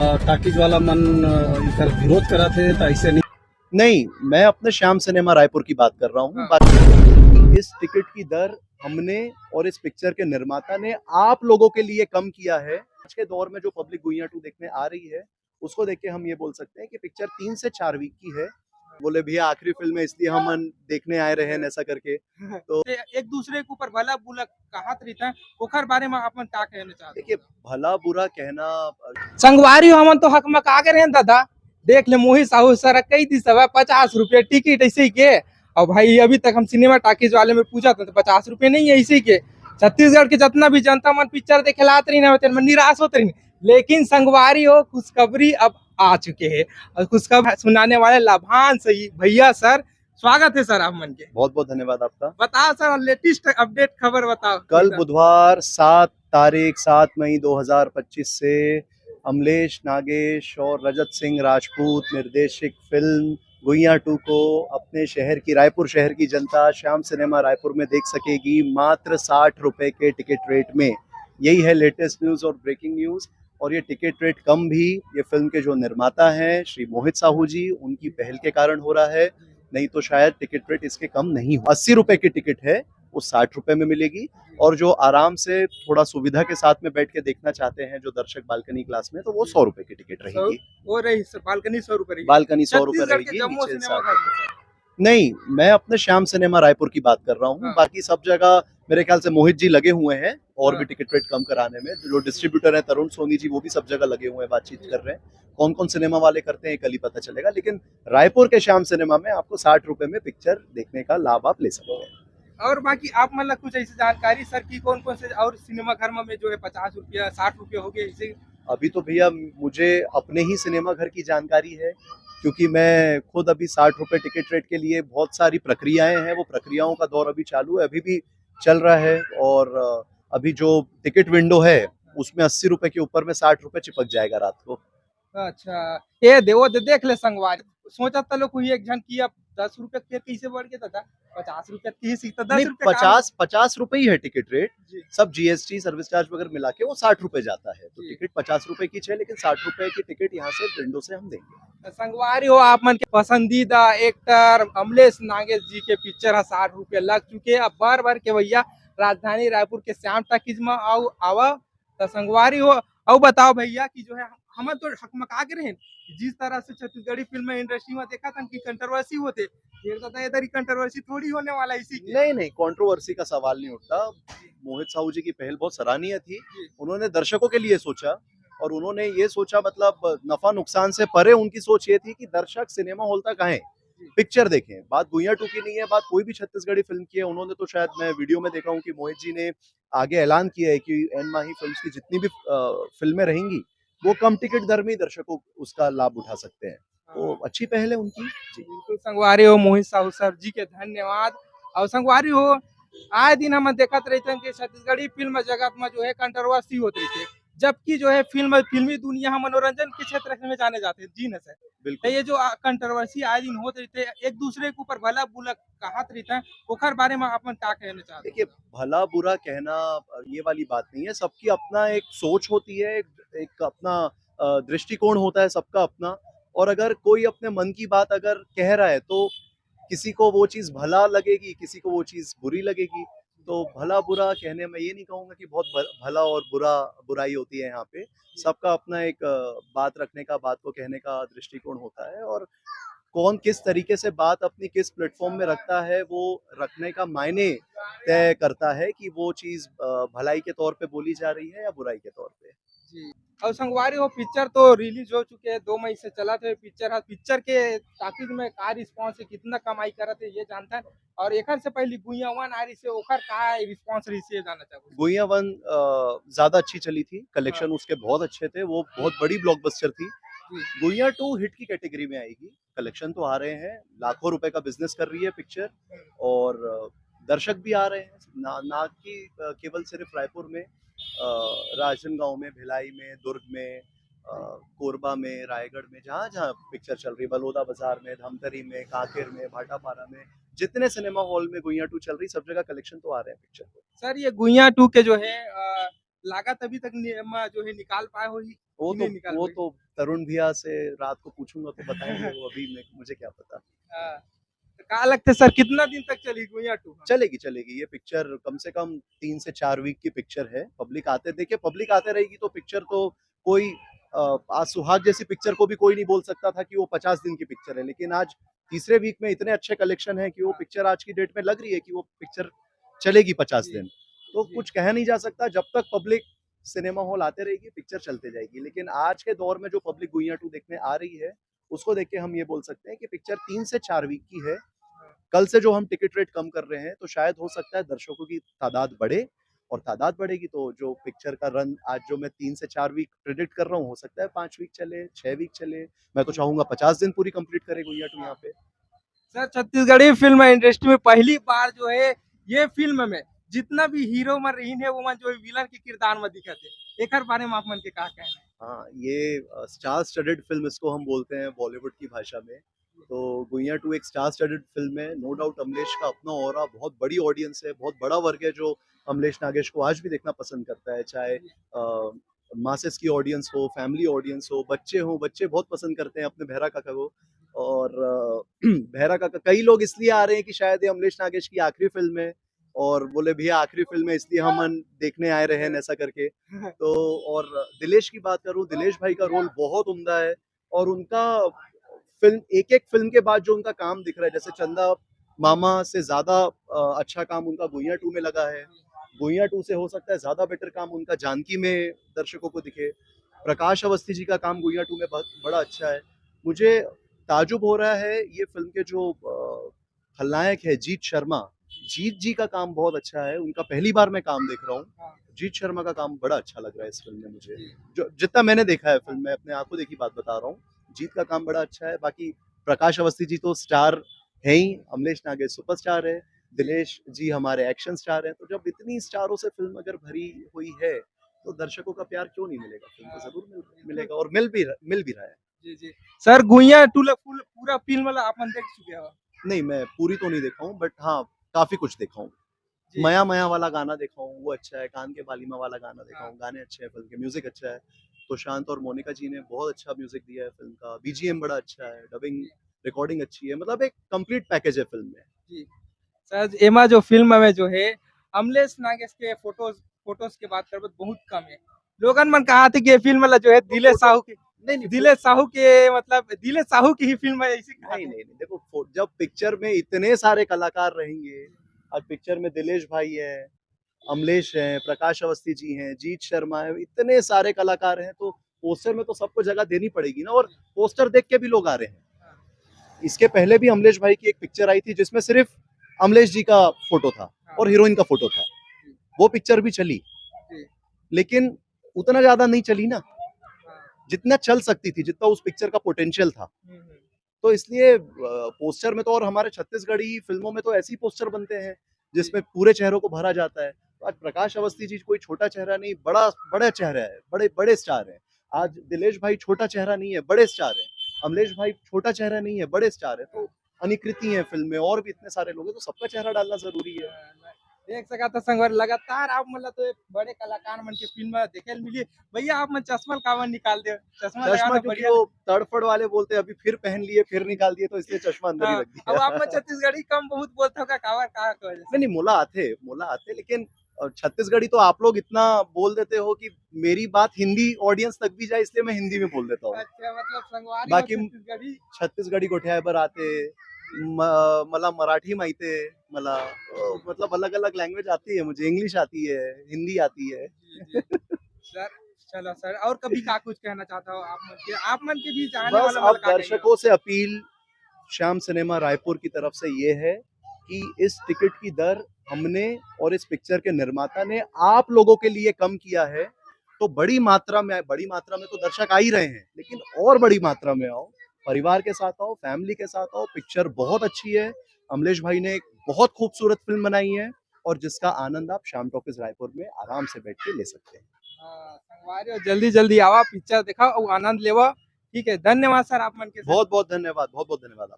Talkies वाला मन इकर विरोध करा थे तो ऐसे नहीं। नहीं, मैं अपने श्याम सिनेमा रायपुर की बात कर रहा हूँ। बाकी इस टिकट की दर हमने और इस पिक्चर के निर्माता ने आप लोगों के लिए कम किया है। आज के दौर में जो पब्लिक गुइया 2 देखने आ रही है, उसको देख के हम ये बोल सकते हैं कि पिक्चर 3 से 4 वीक की है। बोले भैया आखिरी फिल्म है इसलिए हम देखने आए रहे हैं ऐसा करके। तो एक दूसरे के ऊपर भला बुला कहत रहता है ओकर बारे में अपन का कहना चाहते देखिए भला बुरा कहना संगवारी हमन तो हक में का करे दादा देख ले मोहित साहू सर कई दी सब 50 रुपये टिकट ऐसे ही के। और भाई अभी तक हम सिनेमा टाकीज वाले में पूछा था तो 50 रुपये नहीं है ऐसे ही के। छत्तीसगढ़ के जितना भी जनता मन पिक्चर देखे लात रही ना मन निराश होते रही, लेकिन संगवारी हो खुशखबरी अब आ चुके हैं और खुशखबरी सुनाने वाले लाभांश भैया सर, स्वागत है सर आप मन के। बहुत बहुत धन्यवाद आपका। बताओ सर लेटेस्ट अपडेट खबर बताओ। कल बुधवार 7 मई 2025 से अमलेश नागेश और रजत सिंह राजपूत निर्देशित फिल्म गुइया 2 को अपने शहर की रायपुर शहर की जनता श्याम सिनेमा रायपुर में देख सकेगी मात्र 60 रुपए के टिकट रेट में। यही है लेटेस्ट न्यूज़ और ब्रेकिंग न्यूज़। और ये टिकट रेट कम भी ये फिल्म के जो निर्माता हैं श्री मोहित साहू जी उनकी पहल के कारण हो रहा है, नहीं तो शायद टिकट रेट इसके कम नहीं हो। 80 रुपए की टिकट है वो 60 रुपए में मिलेगी। और जो आराम से थोड़ा सुविधा के साथ में बैठ के देखना चाहते हैं जो दर्शक बालकनी क्लास में, तो वो 100 रुपए की टिकट रहेगी। वो रही बालकनी 100 रुपए बालकनी 100 रुपए रहेगी, नीचे 60 रुपए। नहीं, मैं अपने श्याम सिनेमा रायपुर की बात कर रहा हूँ। बाकी सब जगह मेरे ख्याल से मोहित जी लगे हुए हैं और भी टिकट रेट कम कराने में। जो डिस्ट्रीब्यूटर है तरुण सोनी जी वो भी सब जगह लगे हुए हैं, बातचीत कर रहे हैं। कौन कौन सिनेमा वाले करते हैं कल ही पता चलेगा, लेकिन रायपुर के श्याम सिनेमा में आपको 60 रुपए में पिक्चर देखने का लाभ आप ले सकते हैं। और बाकी आप मतलब कुछ ऐसी जानकारी सर की कौन कौन से और सिनेमा घर में जो है 50 रुपया 60 रुपये हो गए ऐसे? अभी तो भैया मुझे अपने ही सिनेमा घर की जानकारी है, क्योंकि मैं खुद अभी 60 रुपए टिकट रेट के लिए बहुत सारी प्रक्रियाएं हैं, वो प्रक्रियाओं का दौर अभी चालू है, अभी भी चल रहा है। और अभी जो टिकट विंडो है उसमें 80 रुपए के ऊपर में 60 रुपए चिपक जाएगा रात को। अच्छा ये देख ले संगवारी सोचा था लोग कोई एक जन की अब 10 रुपये फिर कैसे बढ़ गया था 50 रुपये 30 तो 10 रुपये 50 रुपए ही है टिकट रेट। सब जीएसटी सर्विस चार्ज वगैरह मिला के वो 60 रुपए जाता है। तो टिकट 50 रुपए की है, लेकिन 60 रुपए की टिकट यहाँ से विंडो से हम देंगे। संगवारी हो आप मन के पसंदीदा एक्टर अमलेश नागेश जी के पिक्चर है 60 रुपये लग चुके। अब बार बार के भैया राजधानी रायपुर के श्याम टाकीज में आवा तो संगवारी हो। और बताओ भैया कि जो है हम तो हकमका के रहे जिस तरह से छत्तीसगढ़ी फिल्म इंडस्ट्री में देखा था कि कंट्रोवर्सी होते इधर ही कंट्रोवर्सी थोड़ी होने वाला इसी नहीं कंट्रोवर्सी का सवाल नहीं उठता। मोहित साहू जी की पहल बहुत सराहनीय थी। उन्होंने दर्शकों के लिए सोचा और उन्होंने ये सोचा, मतलब नफा नुकसान से परे उनकी सोच ये थी कि दर्शक सिनेमा हॉल तक आए, पिक्चर देखें। बात गुइया 2 की नहीं है, बात कोई भी छत्तीसगढ़ी फिल्म की है। उन्होंने तो शायद मैं वीडियो में देखा हूँ कि मोहित जी ने आगे ऐलान किया है कि एन माही फिल्म्स की जितनी भी फिल्में रहेंगी वो कम टिकट दर में दर्शकों उसका लाभ उठा सकते हैं। तो अच्छी पहल है उनकी जी। बिल्कुल संगवारी हो मोहित साहू सर जी के धन्यवाद। और संगवारी हो आए दिन हम देखते रहते हैं कि छत्तीसगढ़ी फिल्म जगत में जो है कंट्रोवर्सी होती है, जबकि जो है फिल्मी दुनिया मनोरंजन के क्षेत्र में जाने जाते हैं जी न सर। तो ये जो कंट्रोवर्सी आए दिन होते रहते एक दूसरे के ऊपर भला बुला कहत रहता है ओकर बारे में अपन का कहना चाहते? देखिए भला बुरा कहना ये वाली बात नहीं है। सबकी अपना एक सोच होती है, एक अपना दृष्टिकोण होता है सबका अपना। और अगर कोई अपने मन की बात अगर कह रहा है तो किसी को वो चीज़ भला लगेगी, किसी को वो चीज़ बुरी लगेगी। तो भला बुरा कहने में ये नहीं कहूँगा कि बहुत भला और बुराई होती है यहाँ पे। सबका अपना एक बात रखने का, बात को कहने का दृष्टिकोण होता है। और कौन किस तरीके से बात अपनी किस प्लेटफॉर्म में रखता है, वो रखने का मायने तय करता है कि वो चीज़ भलाई के तौर पे बोली जा रही है या बुराई के तौर पे। जी। और संगवारी हो पिक्चर तो रिलीज हो चुके हैं 2 मई से चला थे पिक्चर के टाकीज में का रिस्पांस है, कितना कमाई करते ये जानता है। और एक से पहले गुइया 1 आ रही से ओकर का रिस्पांस रही से जानना चाहूँ। गुइया 1 ज्यादा अच्छी चली थी, कलेक्शन उसके बहुत अच्छे थे, वो बहुत बड़ी ब्लॉकबस्टर थी। गुइया 2 हिट की कैटेगरी में आएगी। कलेक्शन तो आ रहे हैं, लाखों रुपए का बिजनेस कर रही है पिक्चर। और दर्शक भी आ रहे हैं, ना कि केवल सिर्फ रायपुर में, राजनांदगांव में, भिलाई में, दुर्ग में, कोरबा में, रायगढ़ में, जहाँ जहाँ पिक्चर चल रही है, बलौदा बाजार में, धमतरी में, कांकेर में, भाटापारा में, जितने सिनेमा हॉल में गुइया 2 चल रही सब जगह कलेक्शन तो आ रहे हैं पिक्चर को। सर ये गुइया 2 के जो है लागत अभी तक जो है निकाल पाए हो ही वो इन्हें तो निकाल वो भाई। तो तरुण भैया से रात को पूछूंगा तो बताएंगे वो, अभी मुझे क्या पता। हाँ, तो का लगता है सर कितना दिन तक चली गुइया 2? चलेगी चलेगी, ये पिक्चर कम से कम 3 से 4 वीक की पिक्चर है। पब्लिक आते देखिए, पब्लिक आते रहेगी तो पिक्चर तो कोई आज सुहाग जैसी पिक्चर को भी कोई नहीं बोल सकता था कि वो 50 दिन की पिक्चर है, लेकिन आज तीसरे वीक में इतने अच्छे कलेक्शन है कि वो पिक्चर आज की डेट में लग रही है कि वो पिक्चर चलेगी 50 दिन। तो जी। कुछ कह नहीं जा सकता, जब तक पब्लिक सिनेमा हॉल आते रहेगी पिक्चर चलते जाएगी। लेकिन आज के दौर में जो पब्लिक गुइया 2 देखने आ रही है, उसको देख के हम ये बोल सकते हैं कि पिक्चर 3 से 4 वीक की है। कल से जो हम टिकट रेट कम कर रहे हैं तो शायद हो सकता है दर्शकों की तादाद बढ़े, और तादाद बढ़ेगी तो जो पिक्चर का रन आज जो मैं 3 से 4 वीक प्रेडिक्ट कर रहा हूँ, हो सकता है 5 वीक चले, 6 वीक चले। मैं तो चाहूंगा 50 दिन पूरी कंप्लीट करे गुइया 2 यहाँ पे। सर छत्तीसगढ़ी फिल्म इंडस्ट्री में पहली बार जो है ये फिल्म में जितना भी हीरो मन रहीन है वो मन जो है विलन के किरदार में दिखत है, एकर बारे में आप मन के का कहना है? हाँ, ये स्टार स्टडेड फिल्म इसको हम बोलते हैं बॉलीवुड की भाषा में। तो गुइया 2 एक स्टार स्टडेड फिल्म है। नो डाउट अमलेश का अपना ऑरा, बहुत बड़ी ऑडियंस है, बहुत बड़ा वर्ग है जो अमलेश नागेश को आज भी देखना पसंद करता है। चाहे मासेस की ऑडियंस हो, फैमिली ऑडियंस हो, बच्चे हो, बच्चे बहुत पसंद करते हैं अपने बहरा काका को। और बहरा काका कई लोग इसलिए आ रहे हैं कि शायद ये अमलेश नागेश की आखिरी फिल्म है, और बोले भैया आखिरी फिल्म है इसलिए हम देखने आए रहे हैं ऐसा करके। तो और दिलेश की बात करूं, दिलेश भाई का रोल बहुत उम्दा है, और उनका फिल्म एक एक फिल्म के बाद जो उनका काम दिख रहा है, जैसे चंदा मामा से ज्यादा अच्छा काम उनका गुइया 2 में लगा है। गुइया 2 से हो सकता है ज्यादा बेटर काम उनका जानकी में दर्शकों को दिखे। प्रकाश अवस्थी जी का काम गुइया 2 में बड़ा अच्छा है। मुझे ताजुब हो रहा है ये फिल्म के जो खलनायक है जीत शर्मा, जीत जी का काम बहुत अच्छा है। उनका पहली बार मैं काम देख रहा हूँ। जीत शर्मा का काम बड़ा अच्छा लग रहा है इस फिल्म में मुझे, जो जितना मैंने देखा है फिल्म में, अपने आंखों देखी बात बता रहा हूँ। जीत का काम बड़ा अच्छा है। बाकी प्रकाश अवस्थी जी तो स्टार है ही, अमलेश नागेश सुपरस्टार है, दिलेश जी हमारे एक्शन स्टार हैं। तो जब इतनी स्टारों से फिल्म अगर भरी हुई है तो दर्शकों का प्यार क्यों नहीं मिलेगा? फिल्म को जरूर मिलेगा, और मिल भी रहा है। जी जी सर गुइया 2 पूरा फिल्म वाला आप मन देख चुके हो? नहीं, मैं पूरी तो नहीं देखा हूँ, बट हाँ काफी कुछ देखा हूँ। जी। मया मया वाला गाना देखा हूँ, वो अच्छा है। कान के बालीमा वाला गाना देखा हाँ। हूँ, गाने अच्छे हैं, फिल्म के म्यूजिक अच्छा है। तो शांत और मोनिका जी ने बहुत अच्छा म्यूजिक दिया है फिल्म का। बीजीएम बड़ा अच्छा है, डबिंग रिकॉर्डिंग अच्छी है, मतलब एक कंप्लीट पैकेज है फिल्म में। जी सर एमा जो फिल्म में जो है अमलेश नागेश के फोटोज फोटोज के बात करबत बहुत कम है। लोगन मन कहा थे कि ये फिल्म वाला जो है दिलेश साहू की, नहीं दिलेश साहू के मतलब दिलेश साहू की ही फिल्म है ऐसी कहा नहीं थे। नहीं नहीं, देखो जब पिक्चर में इतने सारे कलाकार रहेंगे, आज पिक्चर में दिलेश भाई है, अमलेश है, प्रकाश अवस्थी जी हैं, जीत शर्मा है, इतने सारे कलाकार हैं, तो पोस्टर में तो सबको जगह देनी पड़ेगी ना। और पोस्टर देख के भी लोग आ रहे हैं। इसके पहले भी अमलेश भाई की एक पिक्चर आई थी जिसमें सिर्फ अमलेश जी का फोटो था और हीरोइन का फोटो था। वो पिक्चर भी चली, लेकिन उतना ज्यादा नहीं चली ना जितना चल सकती थी, जितना उस पिक्चर का पोटेंशियल था। तो इसलिए पोस्टर में तो, और हमारे छत्तीसगढ़ी फिल्मों में तो ऐसे ही पोस्टर बनते हैं जिसमें पूरे चेहरों को भरा जाता है। तो आज प्रकाश अवस्थी जी कोई छोटा चेहरा नहीं, बड़ा चेहरा है, बड़े बड़े स्टार है। आज दिलेश भाई छोटा चेहरा नहीं है, बड़े स्टार है। अमलेश भाई छोटा चेहरा नहीं है, बड़े स्टार है। तो अनिकृति है फिल्म में, और भी इतने सारे लोग हैं, तो सबका चेहरा डालना जरूरी है। देख सका था संगवार लगातार आप मतलब तो बड़े कलाकार मन के फिल्म में देखे मिली। भैया आप मन चश्मा कावन निकाल दे, चश्मा चश्मा लगाना क्योंकि बढ़िया। वो तड़फड़ वाले बोलते हैं, अभी फिर पहन लिए फिर निकाल दिए, तो इसलिए चश्मा अंदर ही हाँ, रख अब दिया। आप मन छत्तीसगढ़ी कम बहुत बोलते हो का कावर का वजह से? नहीं नहीं, मोला आते, लेकिन छत्तीसगढ़ी तो आप लोग इतना बोल देते हो कि मेरी बात हिंदी ऑडियंस तक भी जाए, इसलिए मैं हिंदी में बोल देता हूँ। अच्छा मतलब संगवारी बाकी और छत्तीसगढ़ी। छत्तीसगढ़ी गोठ्याबर आते, मला मराठी माहिती है, मला मतलब अलग अलग लैंग्वेज आती है मुझे, इंग्लिश आती है, हिंदी आती है। जी, जी। सर चलो सर और कभी का कुछ कहना चाहता हो आप मन के भी चाहने बस वाला अब वाला का कहेंगे? दर्शकों से अपील श्याम सिनेमा रायपुर की तरफ से ये है कि इस टिकट की दर हमने और इस पिक्चर के निर्माता ने आप लोगों के लिए कम किया है। तो बड़ी मात्रा में तो दर्शक आ ही रहे हैं, लेकिन और बड़ी मात्रा में आओ, परिवार के साथ आओ, फैमिली के साथ आओ। पिक्चर बहुत अच्छी है, अमलेश भाई ने एक बहुत खूबसूरत फिल्म बनाई है, और जिसका आनंद आप श्याम टॉकीज रायपुर में आराम से बैठ के ले सकते हैं। हाँ, संगवारी और जल्दी जल्दी आवा पिक्चर देखा और आनंद लेवा। ठीक है धन्यवाद सर आप मन के। बहुत बहुत धन्यवाद, बहुत बहुत धन्यवाद।